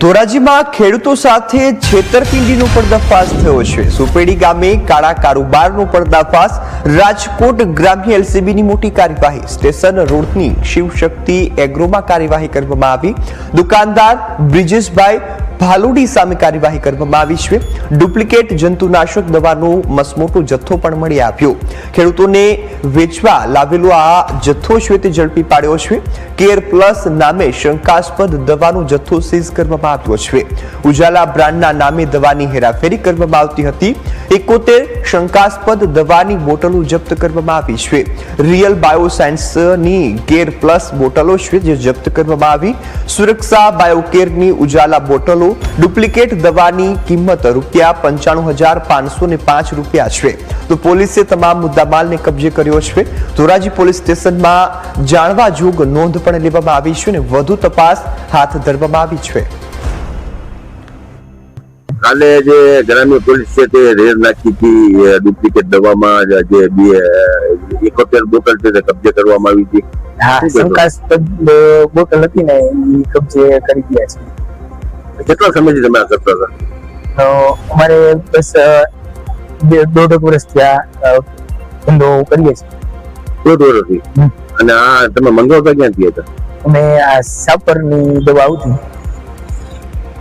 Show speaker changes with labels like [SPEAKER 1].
[SPEAKER 1] ધોરાજીમાં ખેડૂતો સાથે છેતરપિંડીનો પર્દાફાશ થયો છે। સુપેડી ગામે કાળા કારોબારનો પર્દાફાશ। રાજકોટ ગ્રામ્ય એલસીબીની મોટી કાર્યવાહી। સ્ટેશન રોડની શિવશક્તિ એગ્રોમાં કાર્યવાહી કરવામાં આવી। દુકાનદાર બ્રિજેશભાઈ ભાલુડી સામે કાર્યવાહી કરવામાં આવી છે। ડુપ્લિકેટ જંતુનાશક દવાનો મસમોટો જથ્થો પણ મળી આવ્યો। ખેડૂતોને વેચવા લાવેલો આ જથ્થો છે તે ઝડપી પાડ્યો છે। કેર પ્લસ નામે શંકાસ્પદ દવાનો જથ્થો સીઝ કરવામાં આવ્યો છે। ઉજાલા બ્રાન્ડના નામે દવાની હેરાફેરી કરવામાં આવતી હતી। 71 શંકાસ્પદ દવાની બોટલો જપ્ત કરવામાં આવી છે। રિયલ બાયોસાયન્સની કેર પ્લસ બોટલો છે જે જપ્ત કરવામાં આવી। સુરક્ષા બાયોકેરની ઉજાલા બોટલો ડુપ્લિકેટ દવાની કિંમત ₹95,505 છે। તો પોલીસે તમામ મુદ્દામાલને કબજે કર્યો છે। ધોરાજી પોલીસ સ્ટેશનમાં જાણવા જોગ નોંધ પણ લેવામાં આવી છે અને વધુ તપાસ હાથ ધરવામાં આવી છે।
[SPEAKER 2] કાલે જે ગ્રામ્ય પોલીસ છે તે રેડ નાખી હતી ડુપ્લિકેટ દવામાં જે 71 બોટલ છે તે કબજે કરવામાં આવી હતી।
[SPEAKER 3] હા, શંકાસ્પદ બોટલ હતી ને એ કબજે કરી ગયા છે।
[SPEAKER 2] કેટલા સમયથી તમે આ કરતા હતા?
[SPEAKER 3] તો અમારે બસ 1.5 વર્ષથી આ ધંધો કરીએ છીએ।
[SPEAKER 2] 1.5 વર્ષથી? અને આ તમે મંગાવતા ક્યાંથી હતા?
[SPEAKER 3] અમે આ સાપરની દવા આવતી